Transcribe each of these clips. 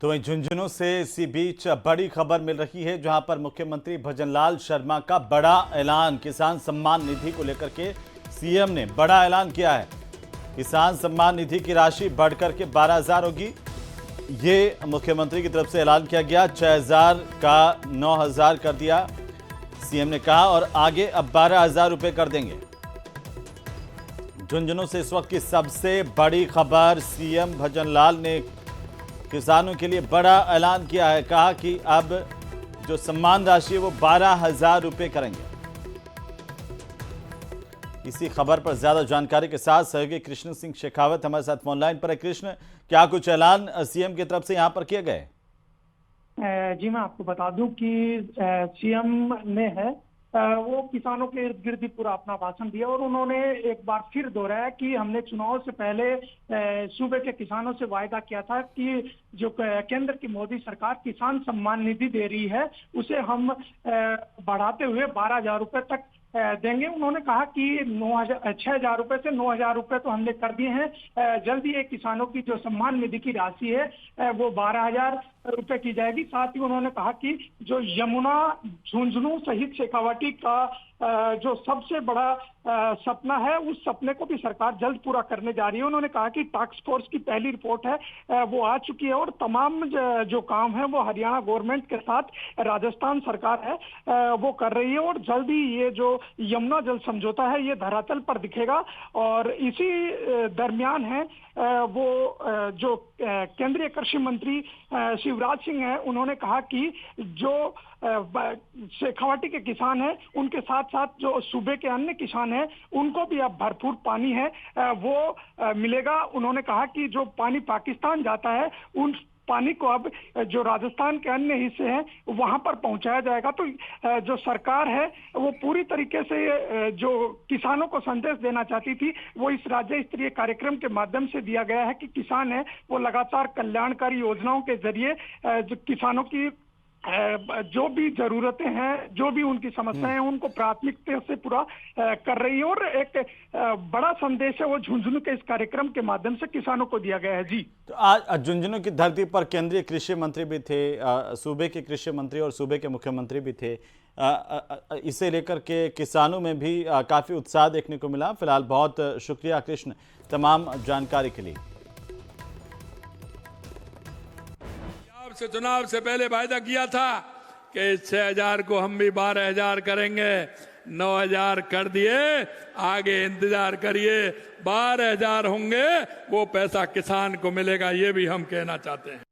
तो वहीं झुंझुनू से इसी बीच बड़ी खबर मिल रही है, जहां पर मुख्यमंत्री भजनलाल शर्मा का बड़ा ऐलान किसान सम्मान निधि को लेकर के सीएम ने बड़ा ऐलान किया है। किसान सम्मान निधि की राशि बढ़कर के 12,000 होगी। ये मुख्यमंत्री की तरफ से ऐलान किया गया। 6,000 का 9,000 कर दिया सीएम ने कहा, और आगे अब 12,000 रुपए कर देंगे। झुंझुनू से इस वक्त की सबसे बड़ी खबर, सीएम भजनलाल ने किसानों के लिए बड़ा ऐलान किया है। कहा कि अब जो सम्मान राशि है वो 12,000 रुपए करेंगे। इसी खबर पर ज्यादा जानकारी के साथ सहयोगी कृष्ण सिंह शेखावत हमारे साथ फोन लाइन पर है। कृष्ण, क्या कुछ ऐलान सीएम की तरफ से यहां पर किए गए? जी मैं आपको बता दूं कि सीएम ने है वो किसानों के इर्द गिर्द ही पूरा अपना भाषण दिया, और उन्होंने एक बार फिर दोहराया कि हमने चुनाव से पहले सूबे के किसानों से वायदा किया था कि जो केंद्र की मोदी सरकार किसान सम्मान निधि दे रही है उसे हम बढ़ाते हुए 12,000 रुपए तक देंगे। उन्होंने कहा कि 6,000 रुपए से 9,000 रुपए तो हमने कर दिए हैं। जल्दी ये किसानों की जो सम्मान निधि की राशि है वो 12,000 रुपए की जाएगी। साथ ही उन्होंने कहा कि जो यमुना, झुंझुनू सहित शेखावाटी का जो सबसे बड़ा सपना है, उस सपने को भी सरकार जल्द पूरा करने जा रही है। उन्होंने कहा कि टास्क फोर्स की पहली रिपोर्ट है वो आ चुकी है, और तमाम जो काम है वो हरियाणा गवर्नमेंट के साथ राजस्थान सरकार है वो कर रही है, और जल्द ही ये जो यमुना जल समझौता है ये धरातल पर दिखेगा। और इसी दरमियान है वो जो केंद्रीय कृषि मंत्री शिवराज सिंह है, उन्होंने कहा कि जो शेखावाटी के किसान हैं उनके साथ साथ जो सूबे के अन्य किसान हैं उनको भी अब भरपूर पानी है वो मिलेगा। उन्होंने कहा कि जो पानी पाकिस्तान जाता है उन पानी को अब जो राजस्थान के अन्य हिस्से हैं वहां पर पहुंचाया जाएगा। तो जो सरकार है वो पूरी तरीके से जो किसानों को संदेश देना चाहती थी वो इस राज्य स्तरीय कार्यक्रम के माध्यम से दिया गया है कि किसान है वो लगातार कल्याणकारी योजनाओं के जरिए जो किसानों की जो भी जरूरतें हैं, जो भी उनकी समस्याएं हैं उनको प्राथमिकता से पूरा कर रही है, और एक बड़ा संदेश है वो झुंझुनू के इस कार्यक्रम के माध्यम से किसानों को दिया गया है। जी, तो आज झुंझुनू की धरती पर केंद्रीय कृषि मंत्री भी थे, सूबे के कृषि मंत्री और सूबे के मुख्यमंत्री भी थे। इसे लेकर के किसानों में भी काफी उत्साह देखने को मिला। फिलहाल बहुत शुक्रिया कृष्ण तमाम जानकारी के लिए। से चुनाव से पहले वायदा किया था कि 6,000 को हम भी 12,000 करेंगे, 9,000 कर दिए, आगे इंतजार करिए, 12,000 होंगे, वो पैसा किसान को मिलेगा, ये भी हम कहना चाहते हैं।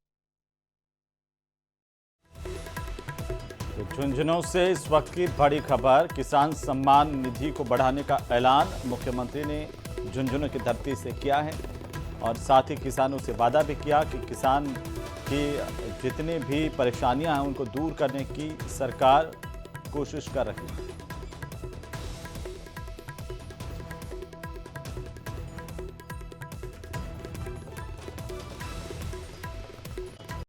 तो झुंझुनू से इस वक्त की बड़ी खबर, किसान सम्मान निधि को बढ़ाने का ऐलान मुख्यमंत्री ने झुंझुनू की धरती से किया है, और साथ ही किसानों से वादा भी किया कि किसान की जितनी भी परेशानियां हैं उनको दूर करने की सरकार कोशिश कर रही है।